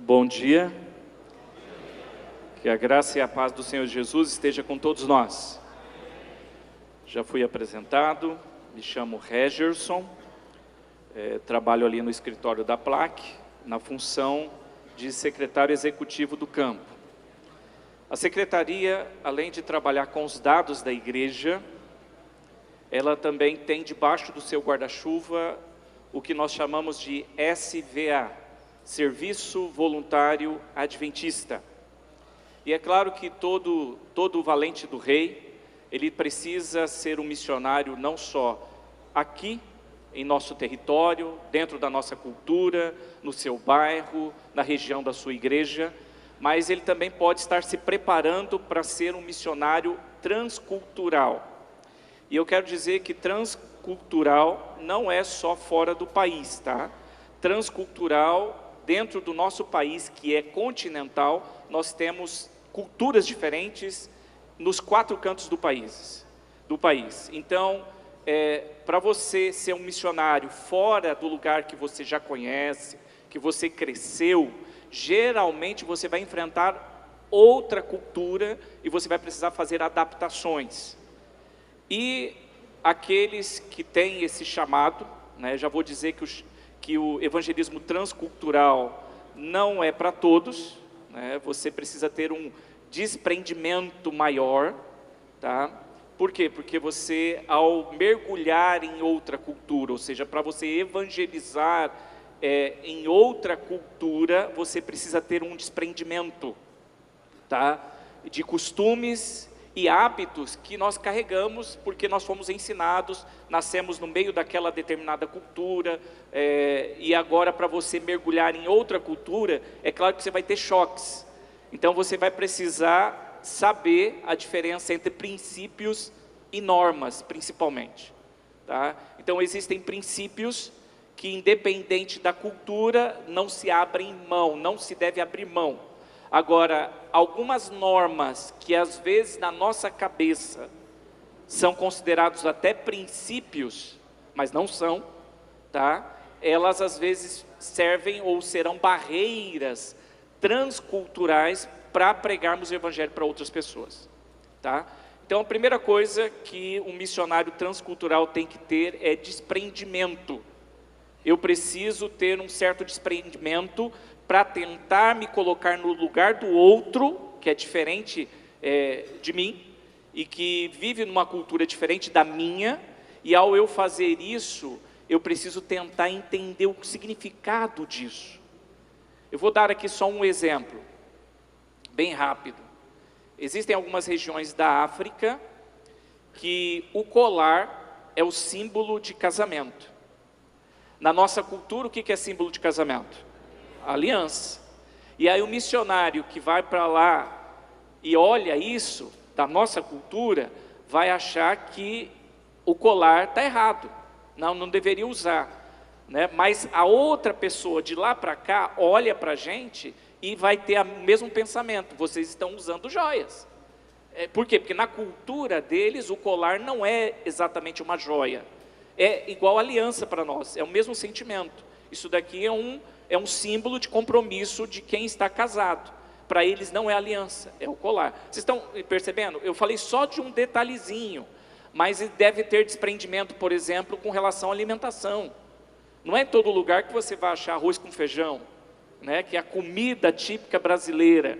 Bom dia, que a graça e a paz do Senhor Jesus esteja com todos nós. Já fui apresentado, me chamo Regerson, trabalho ali no escritório da PLAC, na função de secretário executivo do campo. A secretaria, além de trabalhar com os dados da igreja, ela também tem debaixo do seu guarda-chuva o que nós chamamos de SVA, Serviço Voluntário Adventista. E é claro que todo valente do rei, ele precisa ser um missionário não só aqui, em nosso território, dentro da nossa cultura, no seu bairro, na região da sua igreja, mas ele também pode estar se preparando para ser um missionário transcultural. E eu quero dizer que transcultural não é só fora do país, tá? Transcultural, dentro do nosso país, que é continental, nós temos culturas diferentes nos 4 cantos do país. Então, para você ser um missionário fora do lugar que você já conhece, que você cresceu, geralmente você vai enfrentar outra cultura e você vai precisar fazer adaptações. E aqueles que têm esse chamado, já vou dizer que o evangelismo transcultural não é para todos, você precisa ter um desprendimento maior, tá? Por quê? Porque você, ao mergulhar em outra cultura, ou seja, para você evangelizar em outra cultura, você precisa ter um desprendimento, tá? De costumes e hábitos que nós carregamos, porque nós fomos ensinados, nascemos no meio daquela determinada cultura, e agora para você mergulhar em outra cultura, é claro que você vai ter choques. Então você vai precisar saber a diferença entre princípios e normas, principalmente, tá? Então existem princípios que, independente da cultura, não se abrem mão, não se deve abrir mão. Agora, algumas normas que às vezes na nossa cabeça são considerados até princípios, mas não são, tá? Elas às vezes servem ou serão barreiras transculturais para pregarmos o evangelho para outras pessoas, tá? Então a primeira coisa que um missionário transcultural tem que ter é desprendimento. Eu preciso ter um certo desprendimento para tentar me colocar no lugar do outro, que é diferente de mim, e que vive numa cultura diferente da minha, e ao eu fazer isso, eu preciso tentar entender o significado disso. Eu vou dar aqui só um exemplo, bem rápido. Existem algumas regiões da África que o colar é o símbolo de casamento. Na nossa cultura, o que é símbolo de casamento? Aliança. E aí o missionário que vai para lá e olha isso, da nossa cultura, vai achar que o colar está errado, não deveria usar, mas a outra pessoa de lá para cá olha para a gente e vai ter o mesmo pensamento: vocês estão usando joias. Por quê? Porque na cultura deles o colar não é exatamente uma joia, é igual aliança para nós, é o mesmo sentimento. Isso daqui é um símbolo de compromisso de quem está casado. Para eles não é aliança, é o colar. Vocês estão percebendo? Eu falei só de um detalhezinho, mas deve ter desprendimento, por exemplo, com relação à alimentação. Não é em todo lugar que você vai achar arroz com feijão, que é a comida típica brasileira.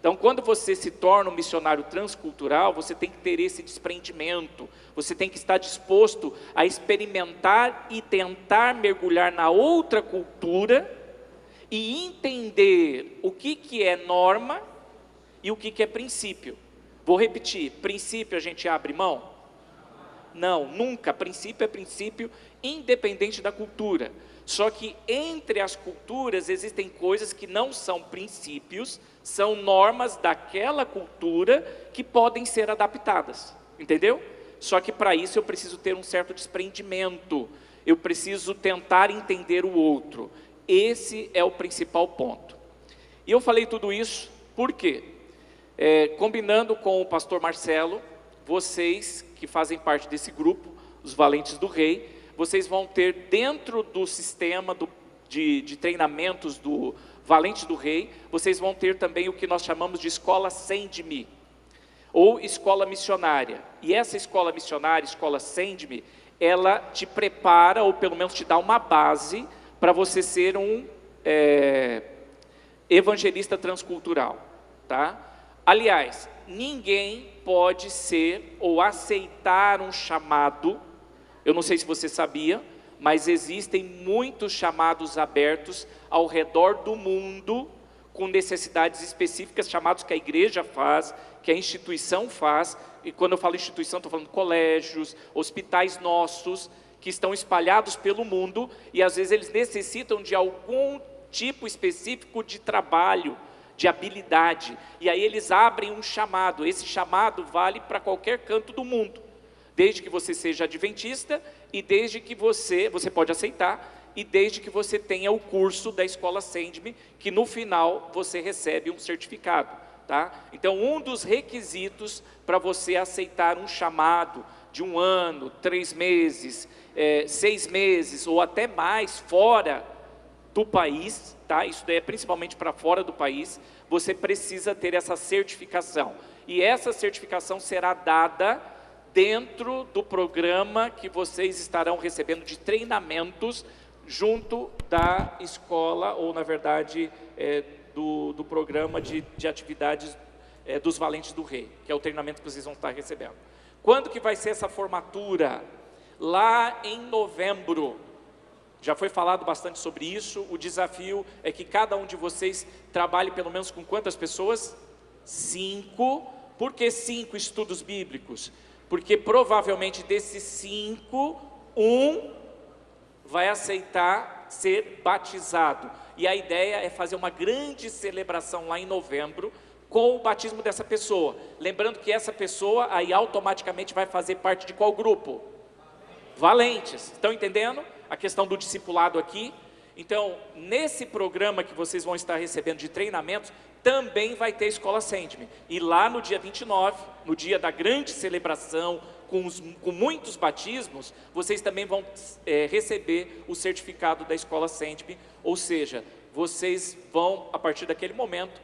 Então, quando você se torna um missionário transcultural, você tem que ter esse desprendimento, você tem que estar disposto a experimentar e tentar mergulhar na outra cultura e entender o que é norma e o que é princípio. Vou repetir: princípio a gente abre mão? Não, nunca. Princípio é princípio, independente da cultura. Só que entre as culturas existem coisas que não são princípios, são normas daquela cultura que podem ser adaptadas, entendeu? Só que para isso eu preciso ter um certo desprendimento, eu preciso tentar entender o outro. Esse é o principal ponto. E eu falei tudo isso por quê? Combinando com o pastor Marcelo, vocês que fazem parte desse grupo, os Valentes do Rei, vocês vão ter dentro do sistema de treinamentos do Valentes do Rei, vocês vão ter também o que nós chamamos de escola Send-Me, ou escola missionária. E essa escola missionária, escola Send-Me, ela te prepara, ou pelo menos te dá uma base, para você ser um evangelista transcultural, tá? Aliás, ninguém pode ser ou aceitar um chamado, eu não sei se você sabia, mas existem muitos chamados abertos ao redor do mundo, com necessidades específicas, chamados que a igreja faz, que a instituição faz, e quando eu falo instituição, estou falando colégios, hospitais nossos, que estão espalhados pelo mundo, e às vezes eles necessitam de algum tipo específico de trabalho, de habilidade, e aí eles abrem um chamado. Esse chamado vale para qualquer canto do mundo, desde que você seja adventista, e desde que você pode aceitar, e desde que você tenha o curso da escola Send-Me, que no final você recebe um certificado, tá? Então, um dos requisitos para você aceitar um chamado de 1 ano, 3 meses, 6 meses, ou até mais, fora do país, tá? Isso daí é principalmente para fora do país, você precisa ter essa certificação. E essa certificação será dada dentro do programa que vocês estarão recebendo de treinamentos junto da escola, ou na verdade do programa de atividades dos Valentes do Rei, que é o treinamento que vocês vão estar recebendo. Quando que vai ser essa formatura? Lá em novembro. Já foi falado bastante sobre isso. O desafio é que cada um de vocês trabalhe pelo menos com quantas pessoas? 5. Por que 5 estudos bíblicos? Porque provavelmente desses 5, um vai aceitar ser batizado. E a ideia é fazer uma grande celebração lá em novembro com o batismo dessa pessoa. Lembrando que essa pessoa aí automaticamente vai fazer parte de qual grupo? Valentes. Estão entendendo a questão do discipulado aqui? Então, nesse programa que vocês vão estar recebendo de treinamentos, também vai ter escola Send-Me. E lá no dia 29, no dia da grande celebração, com muitos batismos, vocês também vão receber o certificado da escola Send-Me, ou seja, vocês vão, a partir daquele momento,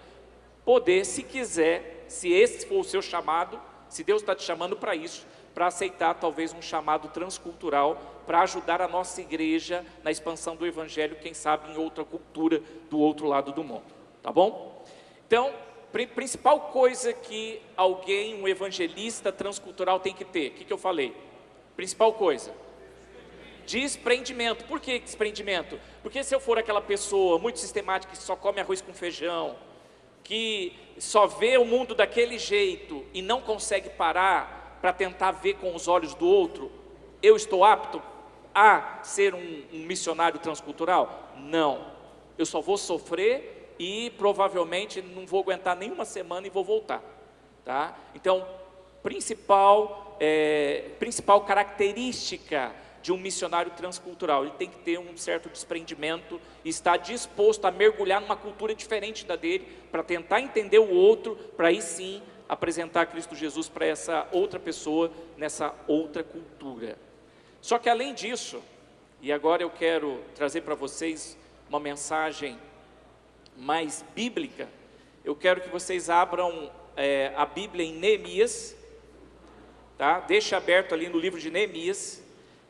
poder, se quiser, se esse for o seu chamado, se Deus está te chamando para isso, para aceitar talvez um chamado transcultural, para ajudar a nossa igreja na expansão do evangelho, quem sabe em outra cultura, do outro lado do mundo, tá bom? Então, principal coisa que alguém, um evangelista transcultural tem que ter, o que eu falei? Principal coisa, desprendimento. Por que desprendimento? Porque se eu for aquela pessoa muito sistemática, que só come arroz com feijão, que só vê o mundo daquele jeito e não consegue parar para tentar ver com os olhos do outro, eu estou apto a ser um missionário transcultural? Não, eu só vou sofrer e provavelmente não vou aguentar nem uma semana e vou voltar, tá? Então, principal característica de um missionário transcultural, ele tem que ter um certo desprendimento e estar disposto a mergulhar numa cultura diferente da dele, para tentar entender o outro, para aí sim apresentar Cristo Jesus para essa outra pessoa, nessa outra cultura. Só que além disso, e agora eu quero trazer para vocês uma mensagem mais bíblica, eu quero que vocês abram a Bíblia em Neemias, tá? Deixa aberto ali no livro de Neemias,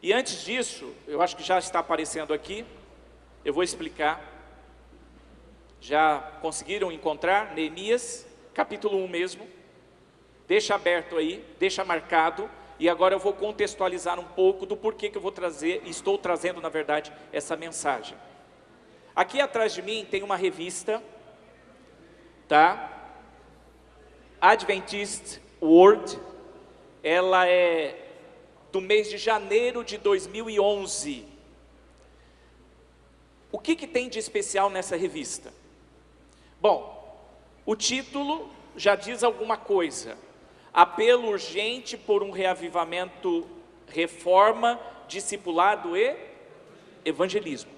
e antes disso, eu acho que já está aparecendo aqui, eu vou explicar. Já conseguiram encontrar? Neemias, capítulo 1 mesmo, deixa aberto aí, deixa marcado, e agora eu vou contextualizar um pouco do porquê que eu vou trazer, estou trazendo na verdade essa mensagem. Aqui atrás de mim tem uma revista, tá? Adventist World, ela é do mês de janeiro de 2011. O que tem de especial nessa revista? Bom, o título já diz alguma coisa: apelo urgente por um reavivamento, reforma, discipulado e evangelismo.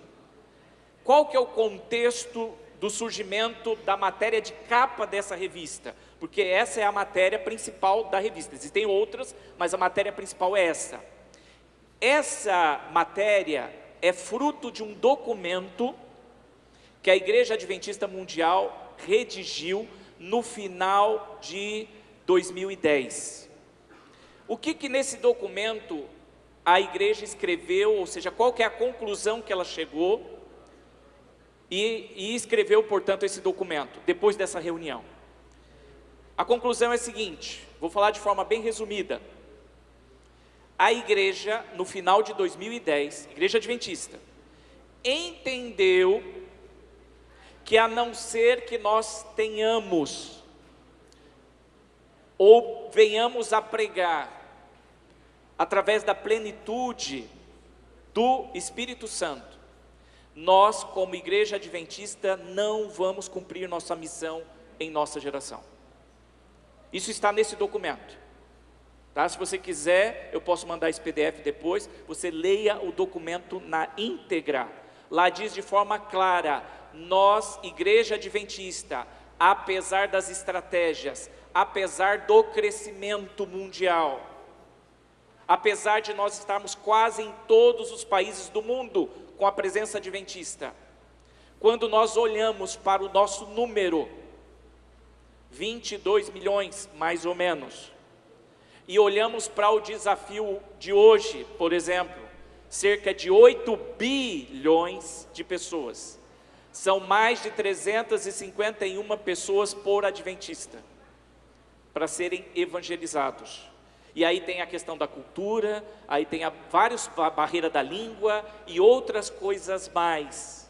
Qual que é o contexto do surgimento da matéria de capa dessa revista? Porque essa é a matéria principal da revista. Existem outras, mas a matéria principal é essa. Essa matéria é fruto de um documento que a Igreja Adventista Mundial redigiu no final de 2010. O que nesse documento a igreja escreveu, ou seja, qual que é a conclusão que ela chegou e escreveu, portanto, esse documento, depois dessa reunião? A conclusão é a seguinte, vou falar de forma bem resumida. A igreja, no final de 2010, Igreja Adventista, entendeu que a não ser que nós tenhamos ou venhamos a pregar através da plenitude do Espírito Santo, nós, como Igreja Adventista, não vamos cumprir nossa missão em nossa geração. Isso está nesse documento, tá? Se você quiser, eu posso mandar esse PDF depois, você leia o documento na íntegra. Lá diz de forma clara, nós, Igreja Adventista, apesar das estratégias, apesar do crescimento mundial, apesar de nós estarmos quase em todos os países do mundo com a presença adventista, quando nós olhamos para o nosso número, 22 milhões mais ou menos, e olhamos para o desafio de hoje, por exemplo, cerca de 8 bilhões de pessoas, são mais de 351 pessoas por adventista, para serem evangelizados. E aí tem a questão da cultura, aí tem a barreira da língua e outras coisas mais.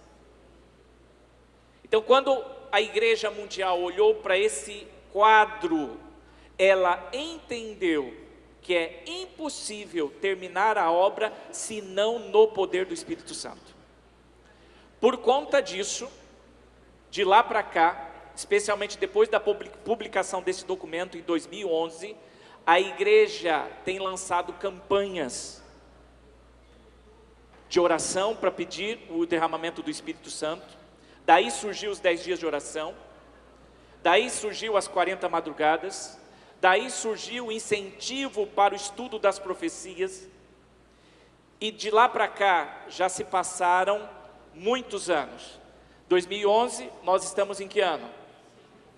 Então, quando a Igreja Mundial olhou para esse quadro, ela entendeu que é impossível terminar a obra senão no poder do Espírito Santo. Por conta disso, de lá para cá, especialmente depois da publicação desse documento em 2011, a igreja tem lançado campanhas de oração para pedir o derramamento do Espírito Santo. Daí surgiu os 10 dias de oração, daí surgiu as 40 madrugadas, daí surgiu o incentivo para o estudo das profecias, e de lá para cá já se passaram muitos anos. 2011, nós estamos em que ano?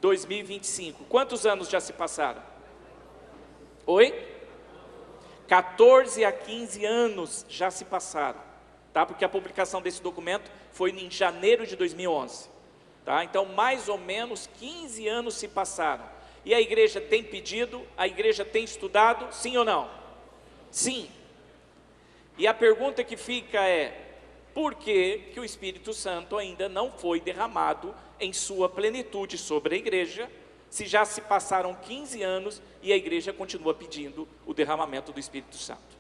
2025. Quantos anos já se passaram? Oi? 14 a 15 anos já se passaram, tá? Porque a publicação desse documento foi em janeiro de 2011, tá? Então, mais ou menos 15 anos se passaram. E a igreja tem pedido, a igreja tem estudado, sim ou não? Sim. E a pergunta que fica é, por que o Espírito Santo ainda não foi derramado em sua plenitude sobre a igreja, se já se passaram 15 anos e a igreja continua pedindo o derramamento do Espírito Santo?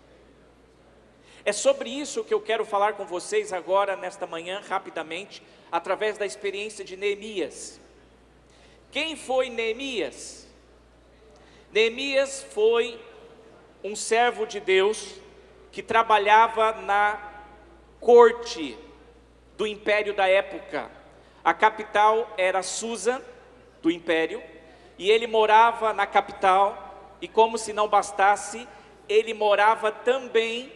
É sobre isso que eu quero falar com vocês agora, nesta manhã, rapidamente, através da experiência de Neemias. Quem foi Neemias? Neemias foi um servo de Deus que trabalhava na corte do império da época. A capital era Susa, do império, e ele morava na capital, e como se não bastasse, ele morava também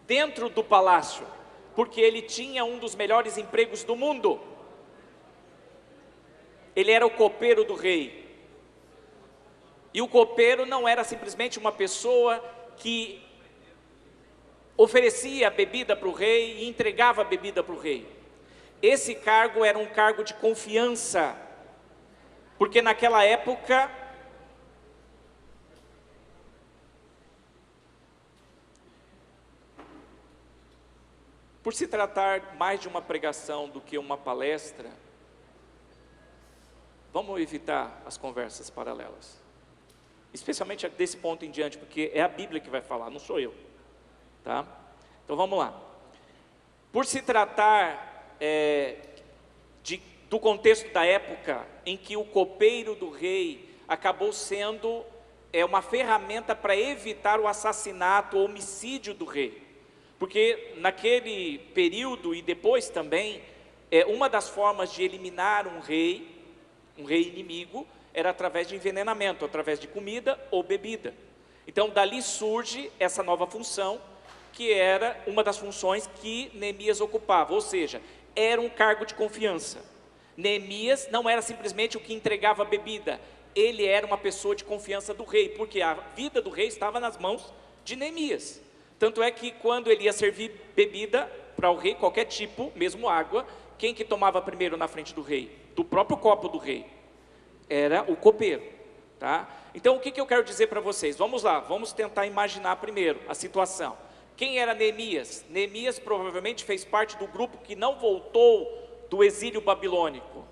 dentro do palácio, porque ele tinha um dos melhores empregos do mundo. Ele era o copeiro do rei. E o copeiro não era simplesmente uma pessoa que oferecia bebida para o rei e entregava bebida para o rei. Esse cargo era um cargo de confiança, porque naquela época por se tratar mais de uma pregação do que uma palestra, vamos evitar as conversas paralelas, especialmente desse ponto em diante, porque é a Bíblia que vai falar, não sou eu, tá? Então vamos lá. Por se tratar do contexto da época, em que o copeiro do rei acabou sendo uma ferramenta para evitar o assassinato, o homicídio do rei, porque naquele período e depois também, uma das formas de eliminar um rei inimigo, era através de envenenamento, através de comida ou bebida. Então dali surge essa nova função, que era uma das funções que Neemias ocupava, ou seja, era um cargo de confiança. Neemias não era simplesmente o que entregava bebida, ele era uma pessoa de confiança do rei, porque a vida do rei estava nas mãos de Neemias. Tanto é que quando ele ia servir bebida para o rei, qualquer tipo, mesmo água, quem que tomava primeiro na frente do rei? Do próprio copo do rei, era o copeiro, tá? Então o que eu quero dizer para vocês? Vamos lá, vamos tentar imaginar primeiro a situação. Quem era Neemias? Neemias provavelmente fez parte do grupo que não voltou do exílio babilônico.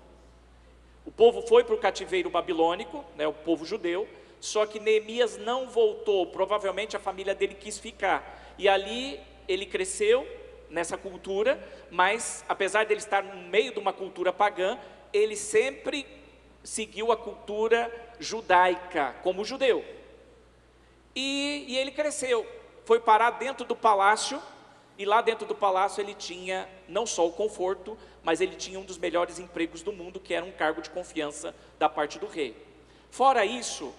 O povo foi para o cativeiro babilônico, né, o povo judeu, só que Neemias não voltou, provavelmente a família dele quis ficar, e ali ele cresceu nessa cultura, mas apesar dele estar no meio de uma cultura pagã, ele sempre seguiu a cultura judaica, como judeu, e ele cresceu, foi parar dentro do palácio, e lá dentro do palácio ele tinha não só o conforto, mas ele tinha um dos melhores empregos do mundo, que era um cargo de confiança da parte do rei. Fora isso,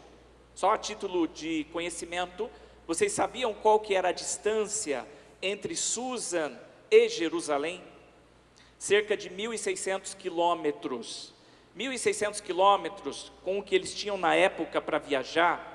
só a título de conhecimento, vocês sabiam qual que era a distância entre Susa e Jerusalém? Cerca de 1.600 quilômetros. 1.600 quilômetros, com o que eles tinham na época para viajar,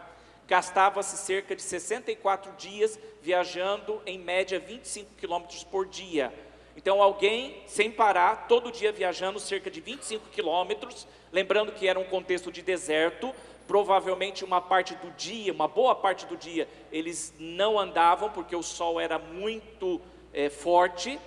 gastava-se cerca de 64 dias viajando, em média 25 quilômetros por dia. Então alguém, sem parar, todo dia viajando cerca de 25 quilômetros, lembrando que era um contexto de deserto, provavelmente uma parte do dia, uma boa parte do dia, eles não andavam, porque o sol era muito forte,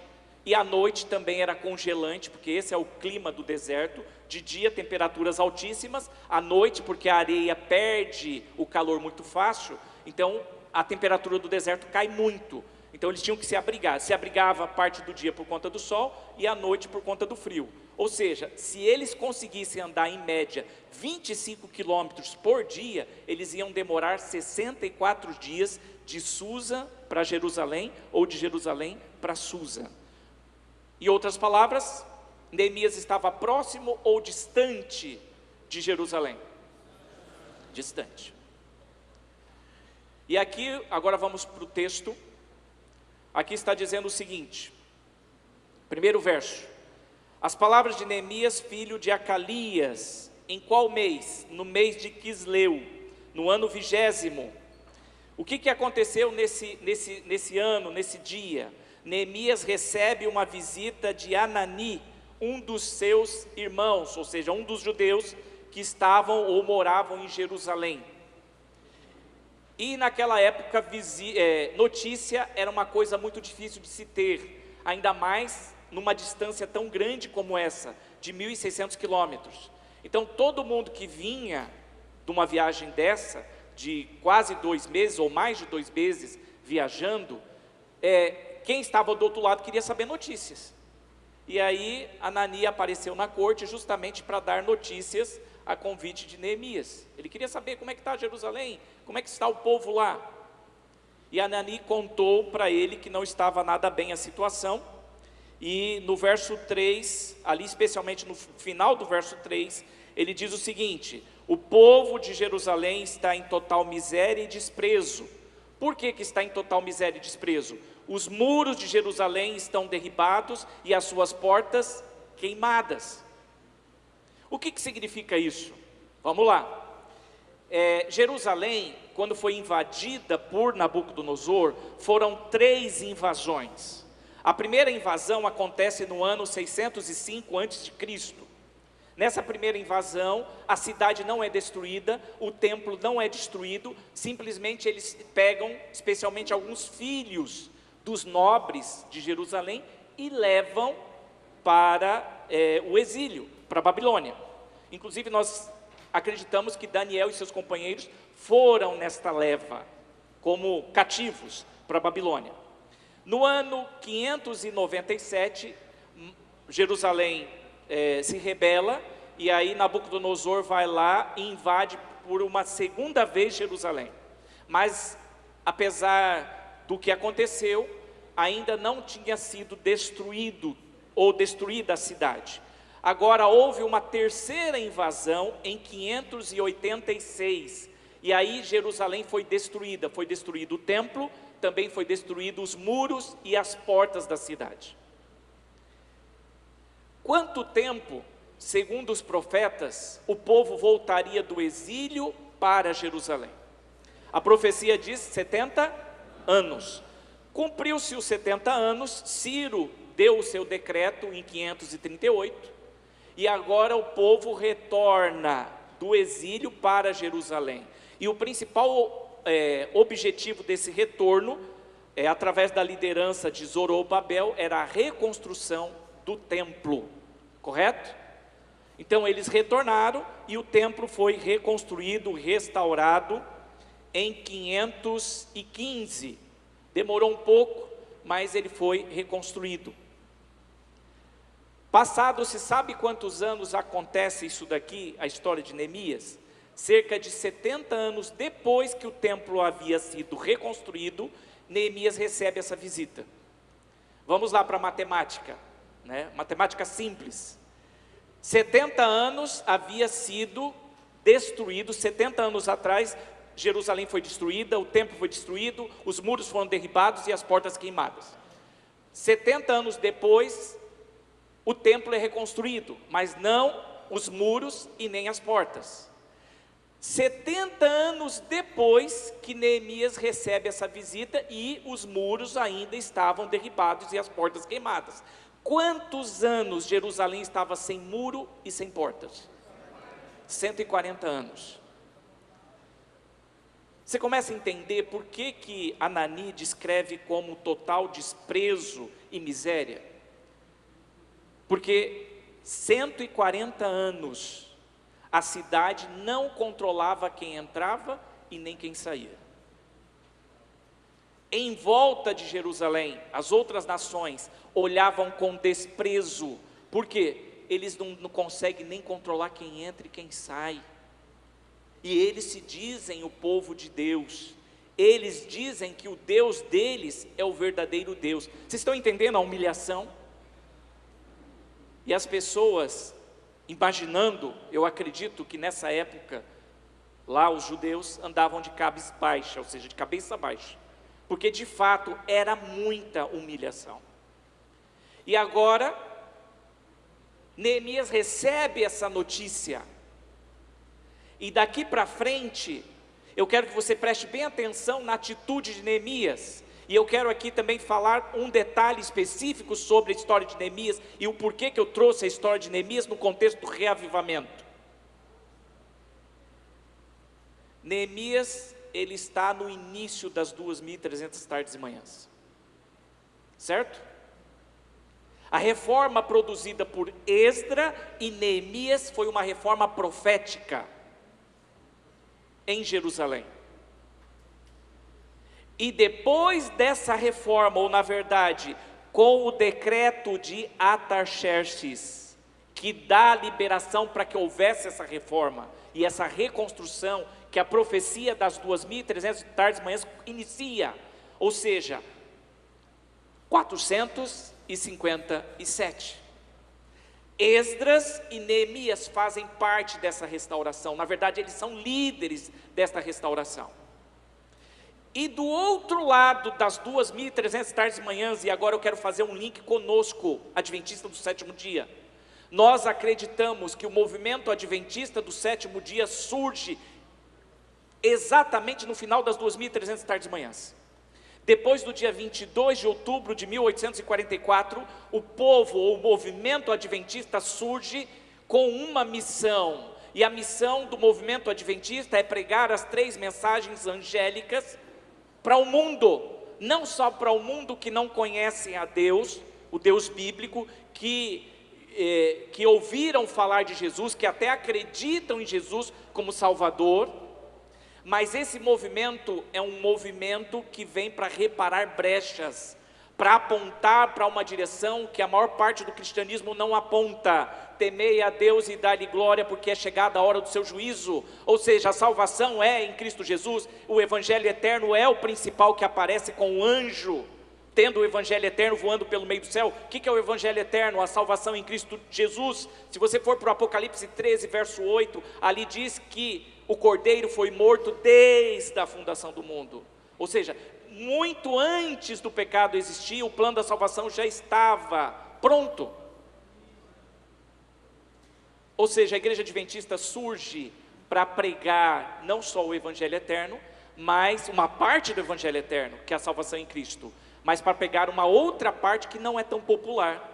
e à noite também era congelante, porque esse é o clima do deserto. De dia temperaturas altíssimas, à noite porque a areia perde o calor muito fácil, então a temperatura do deserto cai muito, então eles tinham que se abrigar, se abrigava parte do dia por conta do sol e à noite por conta do frio, ou seja, se eles conseguissem andar em média 25 quilômetros por dia, eles iam demorar 64 dias de Susa para Jerusalém, ou de Jerusalém para Susa. Em outras palavras, Neemias estava próximo ou distante de Jerusalém? Distante. E aqui, agora vamos para o texto. Aqui está dizendo o seguinte, primeiro verso: as palavras de Neemias, filho de Acalias, em qual mês? No mês de Quisleu, no ano 20º. O que aconteceu nesse ano, nesse dia? Neemias recebe uma visita de Anani, um dos seus irmãos, ou seja, um dos judeus que estavam ou moravam em Jerusalém. E naquela época, notícia era uma coisa muito difícil de se ter, ainda mais numa distância tão grande como essa, de 1.600 quilômetros. Então todo mundo que vinha de uma viagem dessa, de quase 2 meses, ou mais de 2 meses viajando, quem estava do outro lado queria saber notícias. E aí Anani apareceu na corte justamente para dar notícias a convite de Neemias. Ele queria saber como é que está Jerusalém, como é que está o povo lá. E Anani contou para ele que não estava nada bem a situação. E no verso 3, ali especialmente no final do verso 3, ele diz o seguinte: o povo de Jerusalém está em total miséria e desprezo. Por que está em total miséria e desprezo? Os muros de Jerusalém estão derribados e as suas portas queimadas. O que significa isso? Vamos lá. Jerusalém, quando foi invadida por Nabucodonosor, foram 3 invasões. A primeira invasão acontece no ano 605 a.C. Nessa primeira invasão, a cidade não é destruída, o templo não é destruído, simplesmente eles pegam, especialmente alguns filhos dos nobres de Jerusalém, e levam para o exílio, para a Babilônia. Inclusive nós acreditamos que Daniel e seus companheiros foram nesta leva, como cativos para a Babilônia. No ano 597, Jerusalém se rebela, e aí Nabucodonosor vai lá e invade por uma segunda vez Jerusalém. Mas apesar do que aconteceu, ainda não tinha sido destruído ou destruída a cidade. Agora houve uma terceira invasão em 586, e aí Jerusalém foi destruída. Foi destruído o templo também foi destruído os muros e as portas da cidade. Quanto tempo, segundo os profetas, o povo voltaria do exílio para Jerusalém? A profecia diz 70 anos. Cumpriu-se os 70 anos, Ciro deu o seu decreto em 538, e agora o povo retorna do exílio para Jerusalém. E o principal objetivo desse retorno, através da liderança de Zorobabel, era a reconstrução do templo, correto? Então eles retornaram e o templo foi reconstruído, restaurado em 515. Demorou um pouco, mas ele foi reconstruído. Passado, se sabe quantos anos acontece isso daqui, a história de Neemias? Cerca de 70 anos depois que o templo havia sido reconstruído, Neemias recebe essa visita. Vamos lá para a matemática, né? Matemática simples. 70 anos havia sido destruído, 70 anos atrás, Jerusalém foi destruída, o templo foi destruído, os muros foram derribados e as portas queimadas. 70 anos depois, o templo é reconstruído, mas não os muros e nem as portas. 70 anos depois que Neemias recebe essa visita e os muros ainda estavam derribados e as portas queimadas. Quantos anos Jerusalém estava sem muro e sem portas? 140 anos. Você começa a entender por que Anani descreve como total desprezo e miséria? Porque 140 anos a cidade não controlava quem entrava e nem quem saía. Em volta de Jerusalém, as outras nações olhavam com desprezo, porque eles não conseguem nem controlar quem entra e quem sai. E eles se dizem o povo de Deus, eles dizem que o Deus deles é o verdadeiro Deus. Vocês estão entendendo a humilhação? E as pessoas, imaginando, eu acredito que nessa época, lá os judeus andavam de cabeça baixa, ou seja, de cabeça baixa, porque de fato era muita humilhação. E agora, Neemias recebe essa notícia, e daqui para frente, eu quero que você preste bem atenção na atitude de Neemias, e eu quero aqui também falar um detalhe específico sobre a história de Neemias, e o porquê que eu trouxe a história de Neemias no contexto do reavivamento. Neemias, ele está no início das 2.300 tardes e manhãs, certo? A reforma produzida por Esdra e Neemias foi uma reforma profética em Jerusalém. E depois dessa reforma, ou na verdade, com o decreto de Artaxerxes, que dá a liberação para que houvesse essa reforma e essa reconstrução, que a profecia das 2.300 tardes e manhãs inicia, ou seja, 457. Esdras e Neemias fazem parte dessa restauração, na verdade eles são líderes desta restauração. E do outro lado das 2.300 tardes e manhãs, e agora eu quero fazer um link conosco, adventista do sétimo dia, nós acreditamos que o movimento adventista do sétimo dia surge exatamente no final das 2.300 tardes e manhãs. Depois do dia 22 de outubro de 1844, o povo, ou o movimento adventista surge com uma missão, e a missão do movimento adventista é pregar as 3 mensagens angélicas para o mundo, não só para o mundo que não conhecem a Deus, o Deus bíblico, que ouviram falar de Jesus, que até acreditam em Jesus como Salvador, mas esse movimento é um movimento que vem para reparar brechas, para apontar para uma direção que a maior parte do cristianismo não aponta. Temei a Deus e dá-lhe glória, porque é chegada a hora do seu juízo. Ou seja, a salvação é em Cristo Jesus, o evangelho eterno é o principal, que aparece com o anjo, tendo o evangelho eterno voando pelo meio do céu. O que é o evangelho eterno? A salvação em Cristo Jesus. Se você for para o Apocalipse 13, verso 8, ali diz que o Cordeiro foi morto desde a fundação do mundo. Ou seja, muito antes do pecado existir, o plano da salvação já estava pronto. Ou seja, a igreja adventista surge para pregar não só o evangelho eterno, mas uma parte do evangelho eterno, que é a salvação em Cristo, mas para pegar uma outra parte que não é tão popular,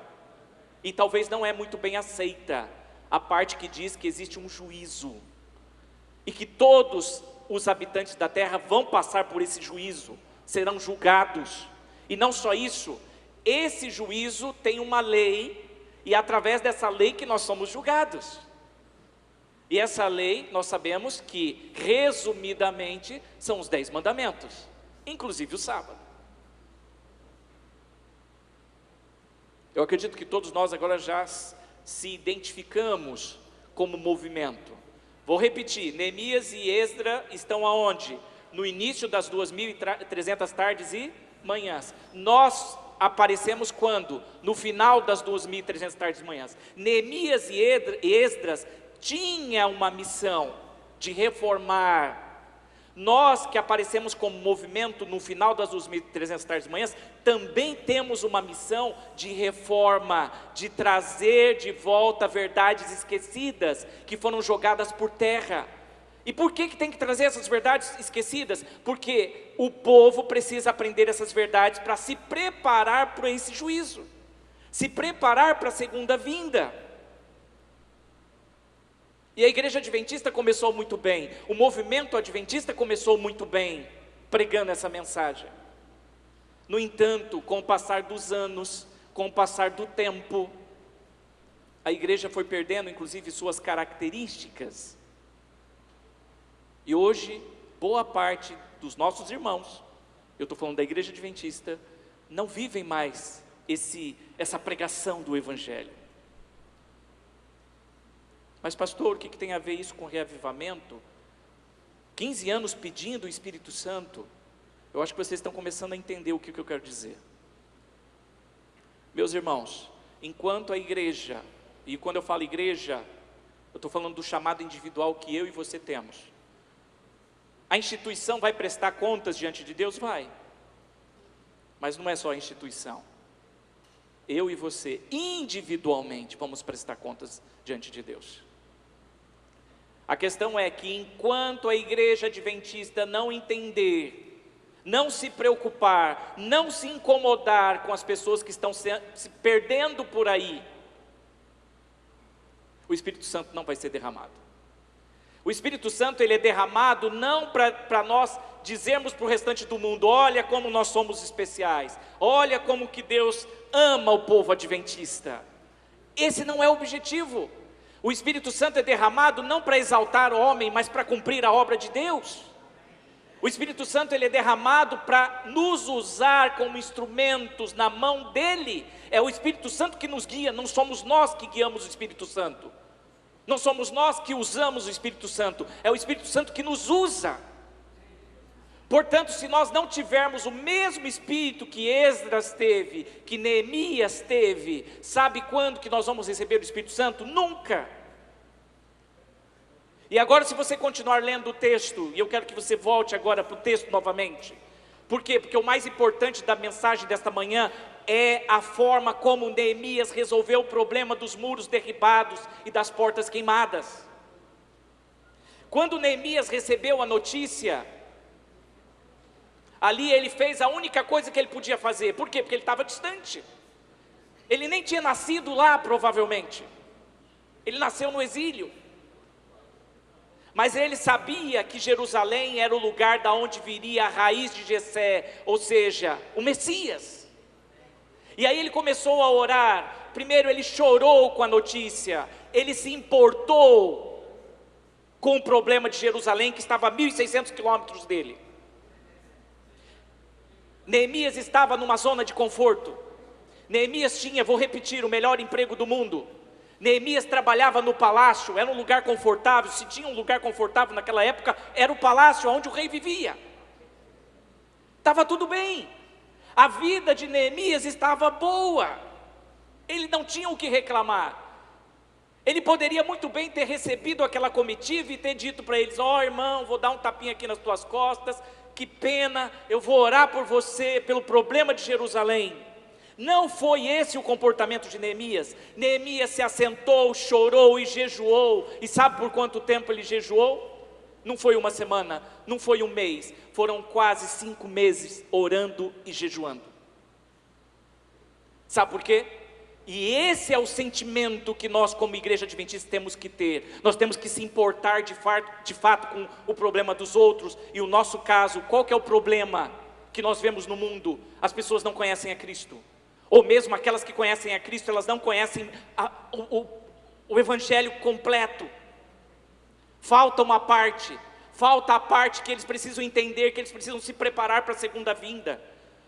e talvez não é muito bem aceita, a parte que diz que existe um juízo, e que todos os habitantes da terra vão passar por esse juízo, serão julgados. E não só isso, esse juízo tem uma lei, e é através dessa lei que nós somos julgados. E essa lei, nós sabemos que, resumidamente, são os 10 mandamentos, inclusive o sábado. Eu acredito que todos nós agora já se identificamos como movimento. Vou repetir, Neemias e Esdras estão aonde? No início das 2.300 tardes e manhãs. Nós aparecemos quando? No final das 2.300 tardes e manhãs. Neemias e Esdras tinha uma missão de reformar. Nós que aparecemos como movimento no final das 2.300 tardes e manhãs, também temos uma missão de reforma, de trazer de volta verdades esquecidas, que foram jogadas por terra. E por que tem que trazer essas verdades esquecidas? Porque o povo precisa aprender essas verdades para se preparar para esse juízo, se preparar para a segunda vinda. E a igreja adventista começou muito bem, o movimento adventista começou muito bem, pregando essa mensagem. No entanto, com o passar dos anos, com o passar do tempo, a igreja foi perdendo inclusive suas características. E hoje, boa parte dos nossos irmãos, eu estou falando da igreja adventista, não vivem mais essa pregação do evangelho. Mas pastor, o que tem a ver isso com reavivamento? 15 anos pedindo o Espírito Santo. Eu acho que vocês estão começando a entender o que eu quero dizer. Meus irmãos, enquanto a igreja, e quando eu falo igreja, eu estou falando do chamado individual que eu e você temos. A instituição vai prestar contas diante de Deus? Vai. Mas não é só a instituição. Eu e você, individualmente, vamos prestar contas diante de Deus. A questão é que enquanto a igreja adventista não entender, não se preocupar, não se incomodar com as pessoas que estão se perdendo por aí, o Espírito Santo não vai ser derramado. O Espírito Santo, ele é derramado não para nós dizermos para o restante do mundo: olha como nós somos especiais, olha como que Deus ama o povo adventista. Esse não é o objetivo. O Espírito Santo é derramado não para exaltar o homem, mas para cumprir a obra de Deus. O Espírito Santo, ele é derramado para nos usar como instrumentos na mão dele. É o Espírito Santo que nos guia, não somos nós que guiamos o Espírito Santo. Não somos nós que usamos o Espírito Santo, é o Espírito Santo que nos usa. Portanto, se nós não tivermos o mesmo Espírito que Esdras teve, que Neemias teve, sabe quando que nós vamos receber o Espírito Santo? Nunca. E agora, se você continuar lendo o texto, e eu quero que você volte agora para o texto novamente. Por quê? Porque o mais importante da mensagem desta manhã é a forma como Neemias resolveu o problema dos muros derribados e das portas queimadas. Quando Neemias recebeu a notícia, ali ele fez a única coisa que ele podia fazer. Por quê? Porque ele estava distante. Ele nem tinha nascido lá, provavelmente. Ele nasceu no exílio. Mas ele sabia que Jerusalém era o lugar da onde viria a raiz de Jessé, ou seja, o Messias. E aí ele começou a orar. Primeiro ele chorou com a notícia, ele se importou com o problema de Jerusalém, que estava a 1.600 quilômetros dele. Neemias estava numa zona de conforto. Neemias tinha, vou repetir, o melhor emprego do mundo. Neemias trabalhava no palácio, era um lugar confortável. Se tinha um lugar confortável naquela época, era o palácio onde o rei vivia. Estava tudo bem. A vida de Neemias estava boa. Ele não tinha o que reclamar. Ele poderia muito bem ter recebido aquela comitiva e ter dito para eles: ó, irmão, vou dar um tapinha aqui nas tuas costas, que pena, eu vou orar por você, pelo problema de Jerusalém. Não foi esse o comportamento de Neemias. Neemias se assentou, chorou e jejuou. E sabe por quanto tempo ele jejuou? Não foi uma semana, não foi um mês, foram quase 5 meses orando e jejuando. Sabe por quê? E esse é o sentimento que nós como igreja adventista temos que ter. Nós temos que se importar de fato com o problema dos outros. E o nosso caso, qual que é o problema que nós vemos no mundo? As pessoas não conhecem a Cristo. Ou mesmo aquelas que conhecem a Cristo, elas não conhecem o Evangelho completo. Falta uma parte. Falta a parte que eles precisam entender, que eles precisam se preparar para a segunda vinda.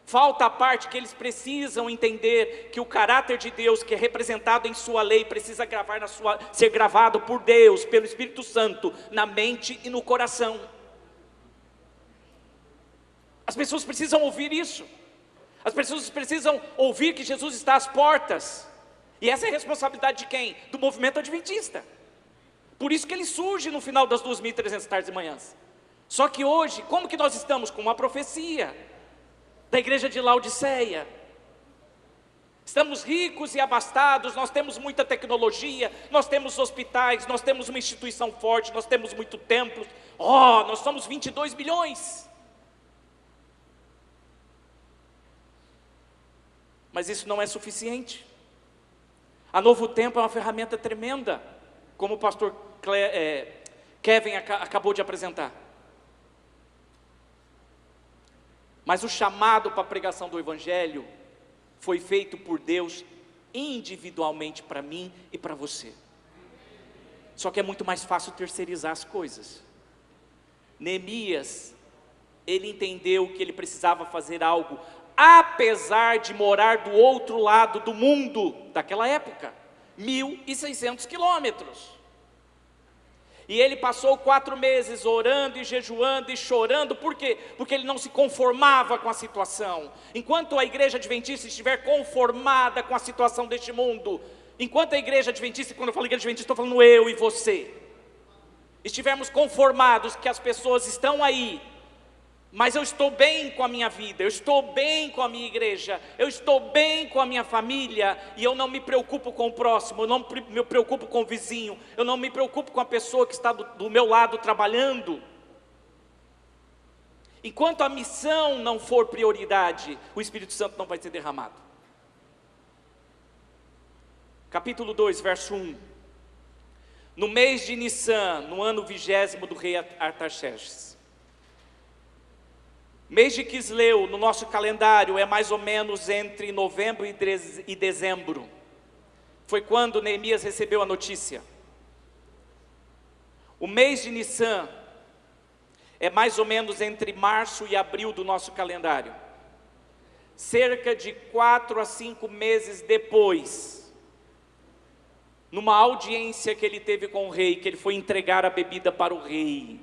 Falta a parte que eles precisam entender que o caráter de Deus, que é representado em sua lei, precisa ser gravado por Deus, pelo Espírito Santo, na mente e no coração. As pessoas precisam ouvir isso. As pessoas precisam ouvir que Jesus está às portas. E essa é a responsabilidade de quem? Do movimento adventista. Por isso que ele surge no final das 2.300 tardes e manhãs. Só que hoje, como que nós estamos? Com uma profecia da igreja de Laodiceia. Estamos ricos e abastados, nós temos muita tecnologia, nós temos hospitais, nós temos uma instituição forte, nós temos muito templos. Nós somos 22 milhões. Mas isso não é suficiente. A Novo Tempo é uma ferramenta tremenda, como o pastor Kevin acabou de apresentar. Mas o chamado para a pregação do Evangelho foi feito por Deus individualmente para mim e para você. Só que é muito mais fácil terceirizar as coisas. Neemias, ele entendeu que ele precisava fazer algo, apesar de morar do outro lado do mundo daquela época, 1.600 quilômetros. E ele passou 4 meses orando e jejuando e chorando. Por quê? Porque ele não se conformava com a situação. Enquanto a igreja adventista estiver conformada com a situação deste mundo, enquanto a igreja adventista, quando eu falo igreja adventista, estou falando eu e você, estivermos conformados que as pessoas estão aí, mas eu estou bem com a minha vida, eu estou bem com a minha igreja, eu estou bem com a minha família, e eu não me preocupo com o próximo, eu não me preocupo com o vizinho, eu não me preocupo com a pessoa que está do meu lado trabalhando. Enquanto a missão não for prioridade, o Espírito Santo não vai ser derramado. Capítulo 2, verso 1. No mês de Nissan, no ano 20º do rei Artaxerxes, mês de Quisleu, no nosso calendário, é mais ou menos entre novembro e dezembro. Foi quando Neemias recebeu a notícia. O mês de Nissan é mais ou menos entre março e abril do nosso calendário. Cerca de 4 a 5 meses depois, numa audiência que ele teve com o rei, que ele foi entregar a bebida para o rei.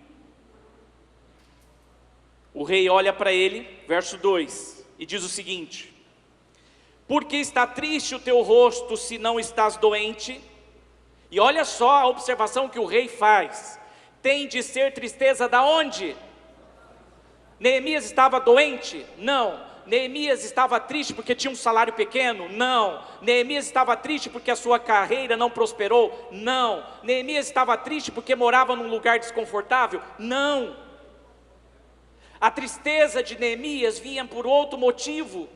O rei olha para ele, verso 2, e diz o seguinte: por que está triste o teu rosto se não estás doente? E olha só a observação que o rei faz. Tem de ser tristeza da onde? Neemias estava doente? Não. Neemias estava triste porque tinha um salário pequeno? Não. Neemias estava triste porque a sua carreira não prosperou? Não. Neemias estava triste porque morava num lugar desconfortável? Não. A tristeza de Neemias vinha por outro motivo.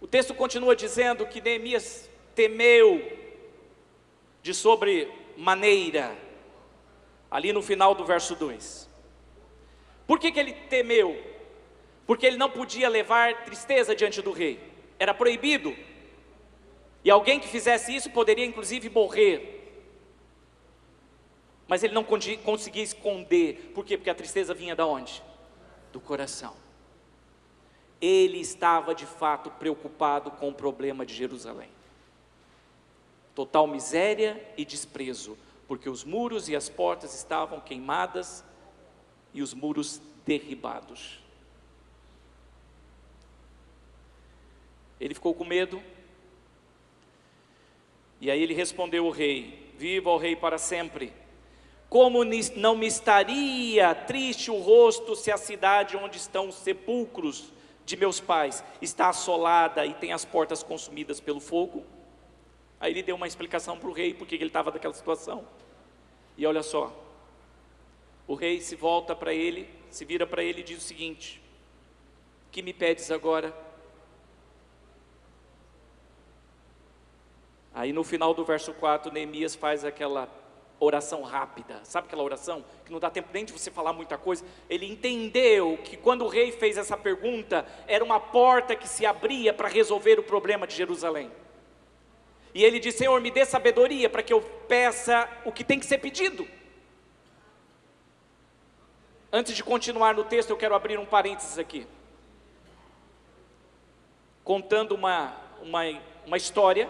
O texto continua dizendo que Neemias temeu de sobremaneira, ali no final do verso 2. Por que ele temeu? Porque ele não podia levar tristeza diante do rei, era proibido, e alguém que fizesse isso poderia inclusive morrer. Mas ele não conseguia esconder. Por quê? Porque a tristeza vinha da onde? Do coração. Ele estava de fato preocupado com o problema de Jerusalém. Total miséria e desprezo, porque os muros e as portas estavam queimadas e os muros derribados. Ele ficou com medo. E aí ele respondeu ao rei: viva o rei para sempre. Como não me estaria triste o rosto se a cidade onde estão os sepulcros de meus pais está assolada e tem as portas consumidas pelo fogo? Aí ele deu uma explicação para o rei, porque ele estava naquela situação. E olha só, o rei se volta para ele, se vira para ele e diz o seguinte: que me pedes agora? Aí no final do verso 4, Neemias faz aquela oração rápida. Sabe aquela oração que não dá tempo nem de você falar muita coisa? Ele entendeu que quando o rei fez essa pergunta, era uma porta que se abria para resolver o problema de Jerusalém. E ele disse: Senhor, me dê sabedoria para que eu peça o que tem que ser pedido. Antes de continuar no texto, eu quero abrir um parênteses aqui, contando uma história,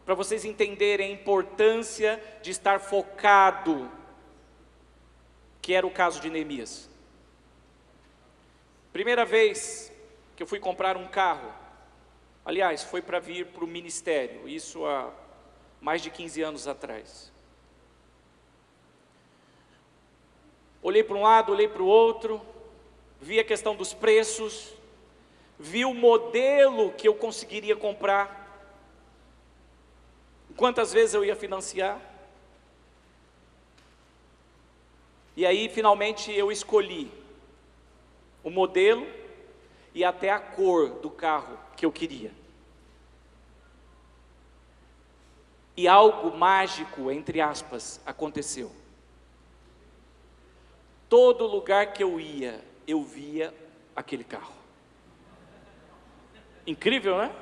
para vocês entenderem a importância de estar focado, que era o caso de Neemias. Primeira vez que eu fui comprar um carro, aliás, foi para vir para o ministério, isso há mais de 15 anos atrás. Olhei para um lado, olhei para o outro, vi a questão dos preços, vi o modelo que eu conseguiria comprar, quantas vezes eu ia financiar. E aí finalmente eu escolhi o modelo e até a cor do carro que eu queria. E algo mágico, entre aspas, aconteceu. Todo lugar que eu ia, eu via aquele carro. Incrível, né?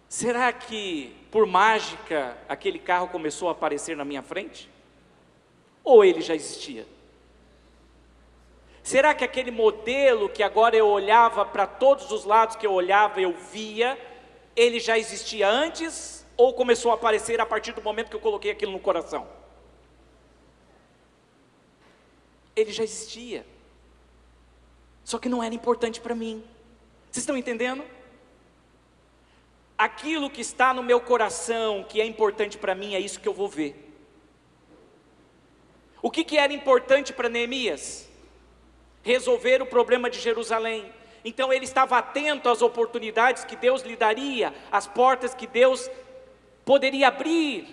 Será que, por mágica, aquele carro começou a aparecer na minha frente? Ou ele já existia? Será que aquele modelo que agora eu olhava para todos os lados que eu olhava, eu via, ele já existia antes? Ou começou a aparecer a partir do momento que eu coloquei aquilo no coração? Ele já existia. Só que não era importante para mim. Vocês estão entendendo? Aquilo que está no meu coração, que é importante para mim, é isso que eu vou ver. O que era importante para Neemias? Resolver o problema de Jerusalém. Então ele estava atento às oportunidades que Deus lhe daria, às portas que Deus poderia abrir,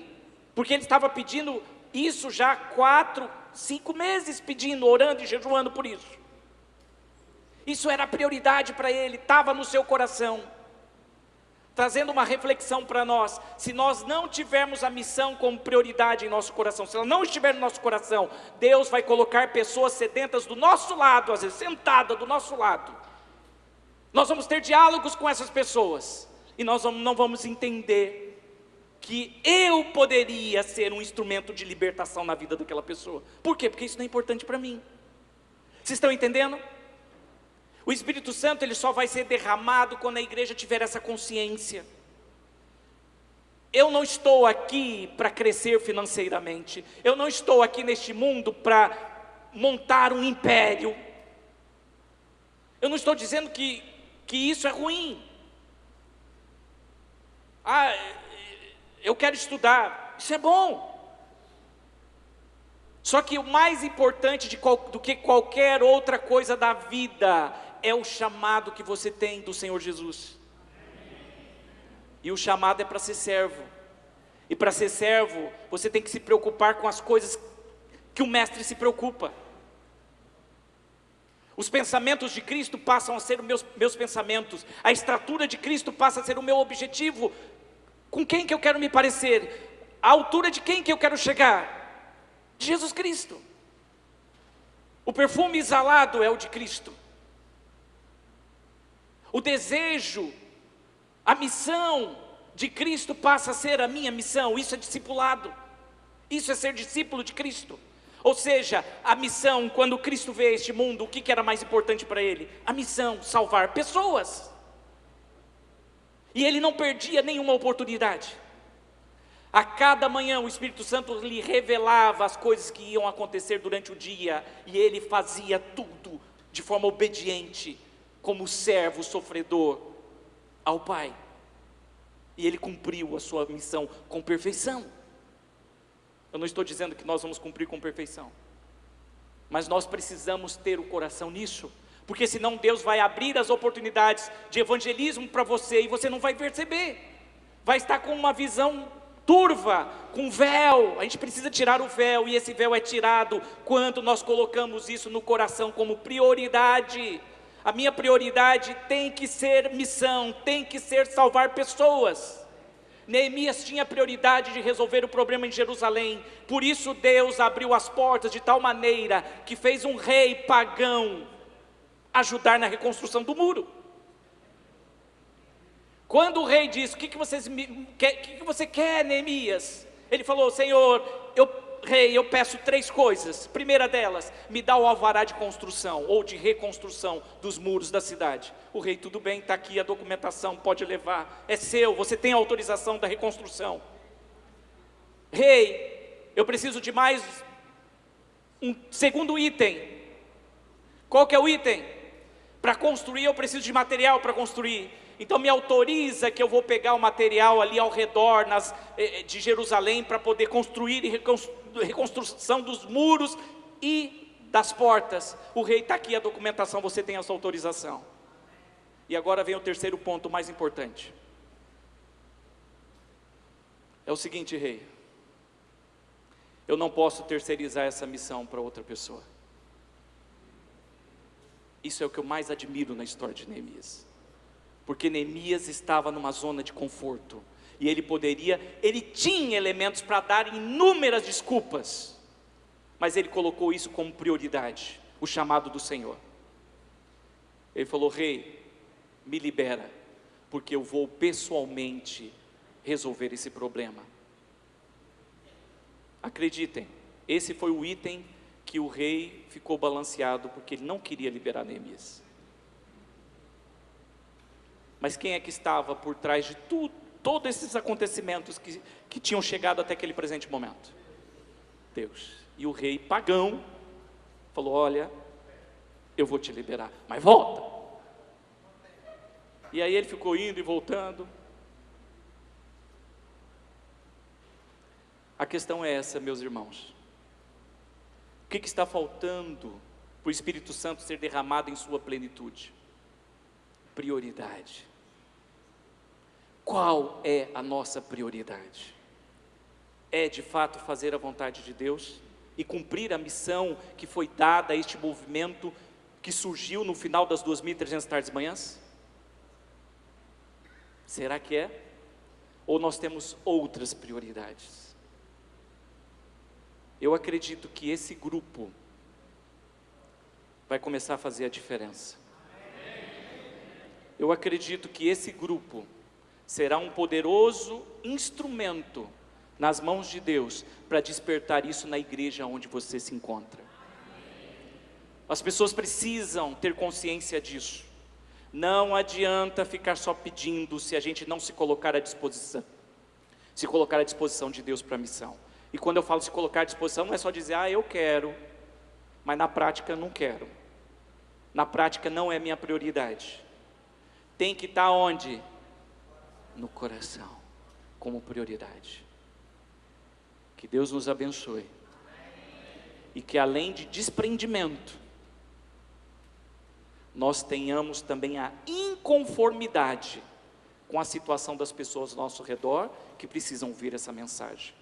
porque ele estava pedindo isso já há 4, 5 meses, pedindo, orando e jejuando por isso. Isso era prioridade para ele, estava no seu coração. Trazendo uma reflexão para nós: se nós não tivermos a missão como prioridade em nosso coração, se ela não estiver no nosso coração, Deus vai colocar pessoas sedentas do nosso lado, às vezes sentadas do nosso lado. Nós vamos ter diálogos com essas pessoas, e nós não vamos entender que eu poderia ser um instrumento de libertação na vida daquela pessoa. Por quê? Porque isso não é importante para mim. Vocês estão entendendo? O Espírito Santo, ele só vai ser derramado quando a igreja tiver essa consciência. Eu não estou aqui para crescer financeiramente. Eu não estou aqui neste mundo para montar um império. Eu não estou dizendo que isso é ruim. Eu quero estudar. Isso é bom. Só que o mais importante do que qualquer outra coisa da vida é o chamado que você tem do Senhor Jesus. E o chamado é para ser servo. E para ser servo, você tem que se preocupar com as coisas que o mestre se preocupa. Os pensamentos de Cristo passam a ser os meus pensamentos. A estatura de Cristo passa a ser o meu objetivo. Com quem que eu quero me parecer? A altura de quem que eu quero chegar? De Jesus Cristo. O perfume exalado é o de Cristo. O desejo, a missão de Cristo passa a ser a minha missão. Isso é discipulado. Isso é ser discípulo de Cristo. Ou seja, a missão, quando Cristo veio a este mundo, o que era mais importante para Ele? A missão, salvar pessoas. E Ele não perdia nenhuma oportunidade. A cada manhã o Espírito Santo lhe revelava as coisas que iam acontecer durante o dia, e Ele fazia tudo de forma obediente, como servo sofredor ao Pai. E ele cumpriu a sua missão com perfeição. Eu não estou dizendo que nós vamos cumprir com perfeição, mas nós precisamos ter o coração nisso, porque senão Deus vai abrir as oportunidades de evangelismo para você, e você não vai perceber, vai estar com uma visão turva, com véu. A gente precisa tirar o véu, e esse véu é tirado quando nós colocamos isso no coração como prioridade. A minha prioridade tem que ser missão, tem que ser salvar pessoas. Neemias tinha prioridade de resolver o problema em Jerusalém, por isso Deus abriu as portas de tal maneira que fez um rei pagão ajudar na reconstrução do muro. Quando o rei disse: o que você quer, Neemias? Ele falou: Senhor, rei, eu peço 3 coisas. Primeira delas, me dá o alvará de construção, ou de reconstrução dos muros da cidade. O rei: tudo bem, está aqui a documentação, pode levar, é seu, você tem a autorização da reconstrução. Rei, eu preciso de mais um segundo item. Qual que é o item? Para construir eu preciso de material para construir. Então me autoriza que eu vou pegar o material ali ao redor de Jerusalém para poder construir reconstrução dos muros e das portas. O rei: está aqui a documentação, você tem essa autorização. E agora vem o terceiro ponto mais importante. É o seguinte, rei: eu não posso terceirizar essa missão para outra pessoa. Isso é o que eu mais admiro na história de Neemias. Porque Neemias estava numa zona de conforto, e ele tinha elementos para dar inúmeras desculpas, mas ele colocou isso como prioridade, o chamado do Senhor. Ele falou: rei, me libera, porque eu vou pessoalmente resolver esse problema. Acreditem, esse foi o item que o rei ficou balanceado, porque ele não queria liberar Neemias. Mas quem é que estava por trás de todos esses acontecimentos que tinham chegado até aquele presente momento? Deus. E o rei pagão falou: olha, eu vou te liberar, mas volta. E aí ele ficou indo e voltando. A questão é essa, meus irmãos: o que está faltando para o Espírito Santo ser derramado em sua plenitude? Prioridade. Qual é a nossa prioridade? É de fato fazer a vontade de Deus e cumprir a missão que foi dada a este movimento que surgiu no final das 2.300 tardes e manhãs? Será que é? Ou nós temos outras prioridades? Eu acredito que esse grupo vai começar a fazer a diferença. Eu acredito que esse grupo será um poderoso instrumento nas mãos de Deus para despertar isso na igreja onde você se encontra. As pessoas precisam ter consciência disso. Não adianta ficar só pedindo se a gente não se colocar à disposição. Se colocar à disposição de Deus para a missão. E quando eu falo se colocar à disposição, não é só dizer: eu quero, mas na prática eu não quero. Na prática não é minha prioridade. Tem que estar onde? No coração, como prioridade. Que Deus nos abençoe. E que além de desprendimento, nós tenhamos também a inconformidade com a situação das pessoas ao nosso redor, que precisam ouvir essa mensagem.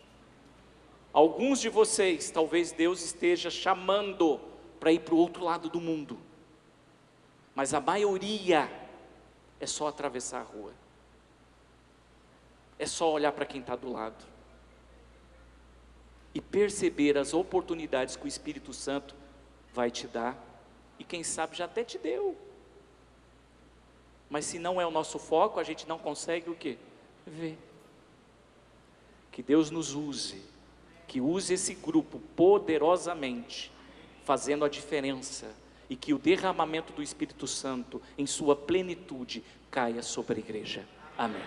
Alguns de vocês, talvez Deus esteja chamando para ir para o outro lado do mundo, mas a maioria é só atravessar a rua, é só olhar para quem está do lado e perceber as oportunidades que o Espírito Santo vai te dar, e quem sabe já até te deu, mas se não é o nosso foco, a gente não consegue o quê? Ver. Que Deus nos use, que use esse grupo poderosamente, fazendo a diferença, e que o derramamento do Espírito Santo em sua plenitude caia sobre a igreja. Amém.